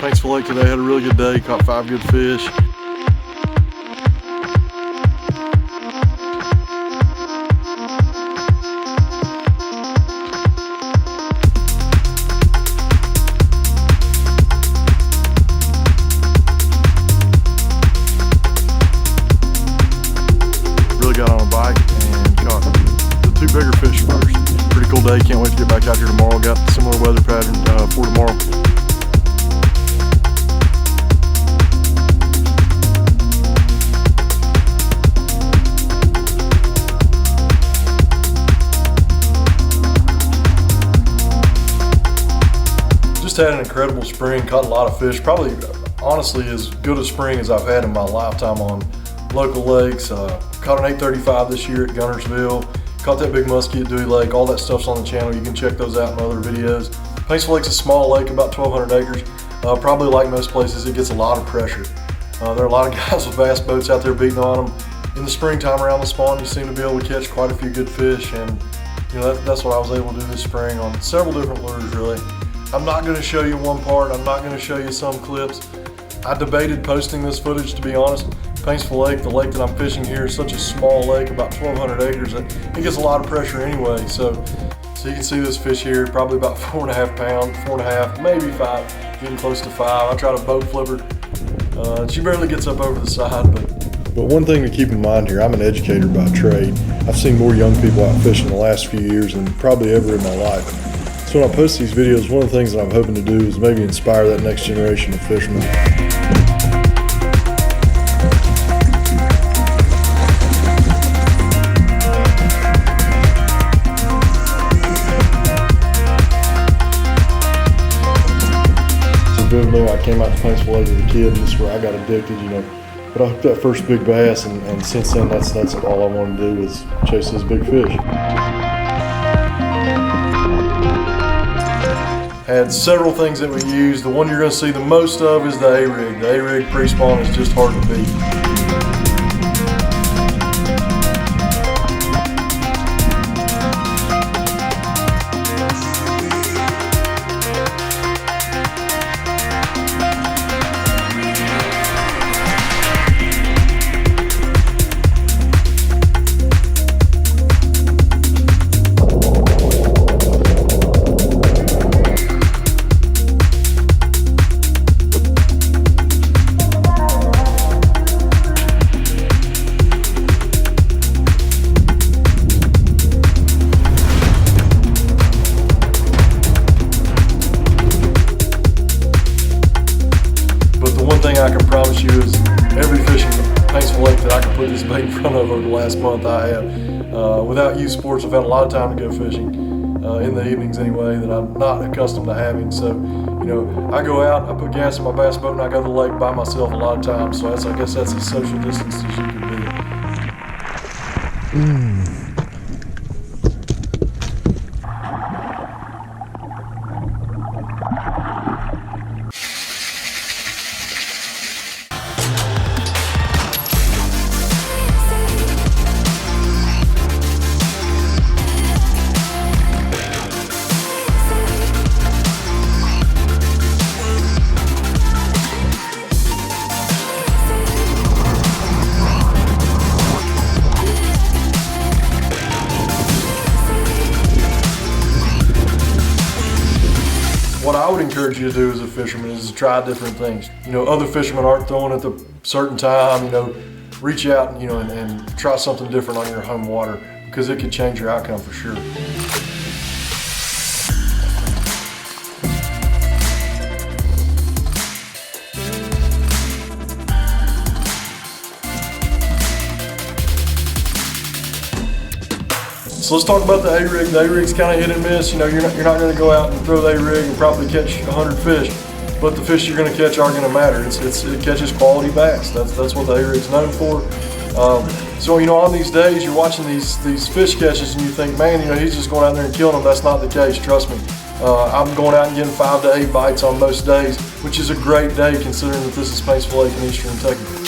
Paintsville Lake today. Had a really good day, caught 5 good fish. Really got on a bike and caught the 2 bigger fish first. Pretty cool day, can't wait to get back out here tomorrow. Got similar weather pattern for tomorrow. Just had an incredible spring, caught a lot of fish, probably honestly as good a spring as I've had in my lifetime on local lakes. Caught an 835 this year at Guntersville, caught that big muskie at Dewey Lake. All that stuff's on the channel, you can check those out in other videos. Paintsville Lake's a small lake, about 1,200 acres. Probably like most places, it gets a lot of pressure. There are a lot of guys with bass boats out there beating on them. In the springtime around the spawn, you seem to be able to catch quite a few good fish, and you know that's what I was able to do this spring on several different lures really. I'm not going to show you one part, I'm not going to show you some clips. I debated posting this footage, to be honest. Paintsville Lake, the lake that I'm fishing here, is such a small lake, about 1,200 acres, that it gets a lot of pressure anyway. So you can see this fish here, probably about 4.5 pounds, 4.5, maybe 5, getting close to 5. I try to boat flip her. She barely gets up over the side. But one thing to keep in mind here, I'm an educator by trade. I've seen more young people out fishing the last few years than probably ever in my life. So when I post these videos, one of the things that I'm hoping to do is maybe inspire that next generation of fishermen. Vividly, I came out to Paintsville Lake as a kid, and this is where I got addicted, you know. But I hooked that first big bass, and since then, that's all I wanted to do was chase those big fish. Had several things that we used. The one you're going to see the most of is the A-rig. The A-rig pre-spawn is just hard to beat. I can promise you is every fish in Paintsville Lake that I can put this bait in front of over the last month I have. Without youth sports, I've had a lot of time to go fishing, in the evenings anyway, that I'm not accustomed to having. So, you know, I go out, I put gas in my bass boat, and I go to the lake by myself a lot of times. So I guess that's as social distance as you can be. What I would encourage you to do as a fisherman is to try different things. You know, other fishermen aren't throwing at the certain time. You know, reach out and, and try something different on your home water, because it could change your outcome for sure. So let's talk about the A-rig. The A-rig's kind of hit and miss. You know, you're not going to go out and throw the A-rig and probably catch 100 fish, but the fish you're going to catch aren't going to matter. It catches quality bass. That's what the A-rig's known for. So you know, on these days you're watching these fish catches and you think, man, you know, he's just going out there and killing them. That's not the case. Trust me. I'm going out and getting 5 to 8 bites on most days, which is a great day considering that this is Paintsville Lake in eastern Kentucky.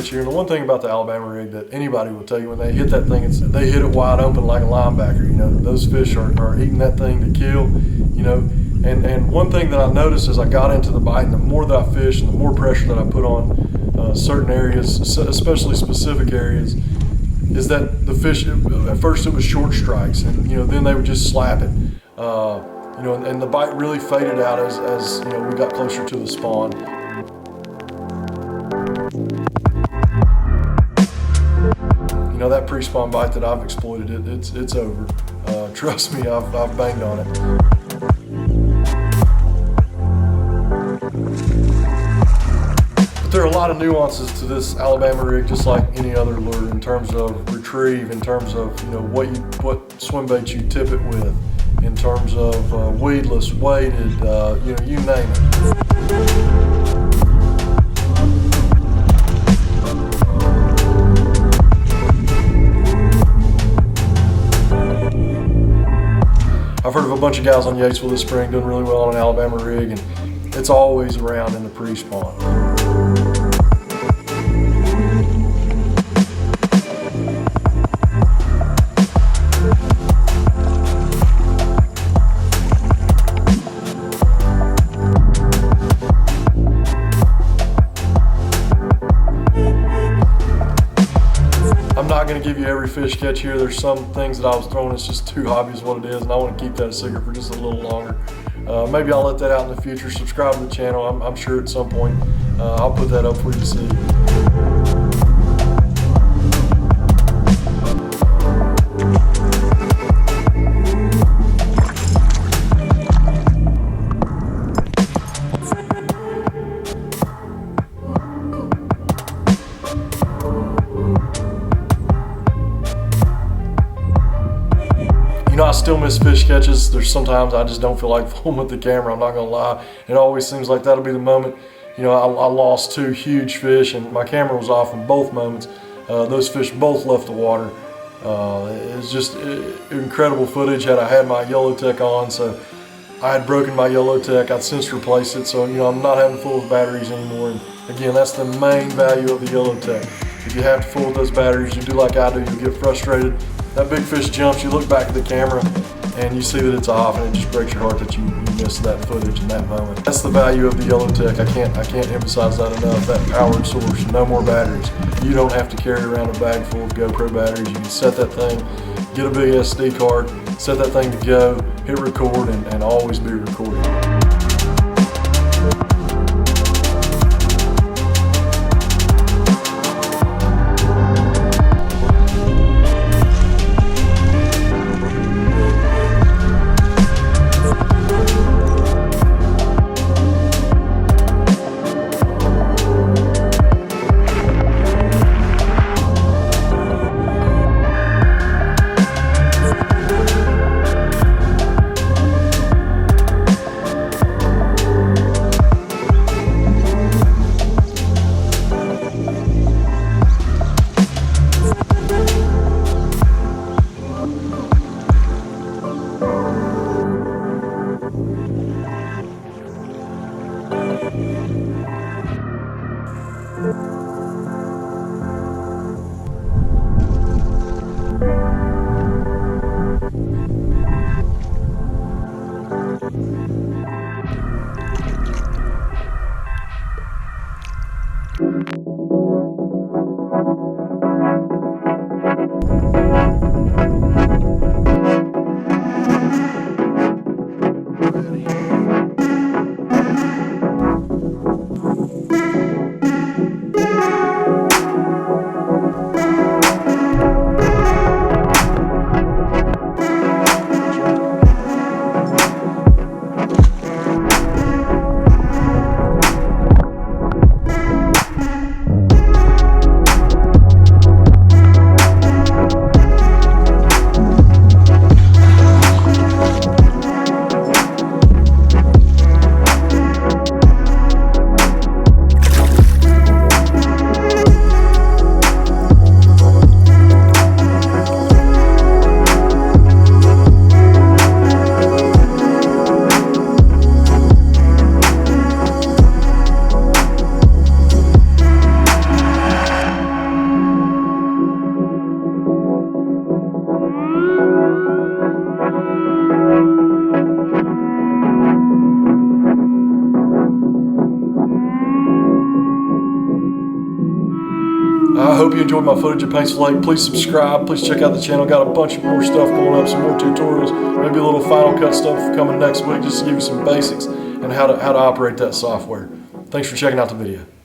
catch here. And the one thing about the Alabama rig that anybody will tell you, when they hit that thing, they hit it wide open like a linebacker. You know, those fish are eating that thing to kill. You know, and one thing that I noticed as I got into the bite, and the more that I fish and the more pressure that I put on certain areas, especially specific areas, is that the fish, at first it was short strikes, and you know, then they would just slap it. You know, and the bite really faded out as you know, we got closer to the spawn. You know, that pre-spawn bite that I've exploited, it's over. Trust me, I've banged on it. But there are a lot of nuances to this Alabama rig, just like any other lure, in terms of retrieve, in terms of, you know, what swim bait you tip it with, in terms of weedless, weighted, you know, you name it. I've heard of a bunch of guys on Yatesville this spring doing really well on an Alabama rig, and it's always around in the pre-spawn. I'm not going to give you every fish catch here. There's some things that I was throwing, it's just too obvious what it is, and I want to keep that a secret for just a little longer. Maybe I'll let that out in the future. Subscribe to the channel. I'm sure at some point I'll put that up for you to see. You know, I still miss fish catches. There's sometimes I just don't feel like filming with the camera, I'm not gonna lie. It always seems like that'll be the moment. You know, I lost 2 huge fish and my camera was off in both moments. Those fish both left the water. It's just incredible footage. I had my Yellowtech on, so I had broken my Yellowtech. I'd since replaced it, so you know, I'm not having to fool with batteries anymore. And again, that's the main value of the Yellowtech. If you have to fool with those batteries, you do like I do, you get frustrated. That big fish jumps, you look back at the camera and you see that it's off, and it just breaks your heart that you missed that footage in that moment. That's the value of the Yellowtech. I can't emphasize that enough, that powered source, no more batteries. You don't have to carry around a bag full of GoPro batteries. You can set that thing, get a big SD card, set that thing to go, hit record, and always be recording. hope you enjoyed my footage of Paintsville Lake. Please subscribe. Please check out the channel. Got a bunch of more stuff going up, some more tutorials, maybe a little Final Cut stuff coming next week, just to give you some basics and how to operate that software. Thanks for checking out the video.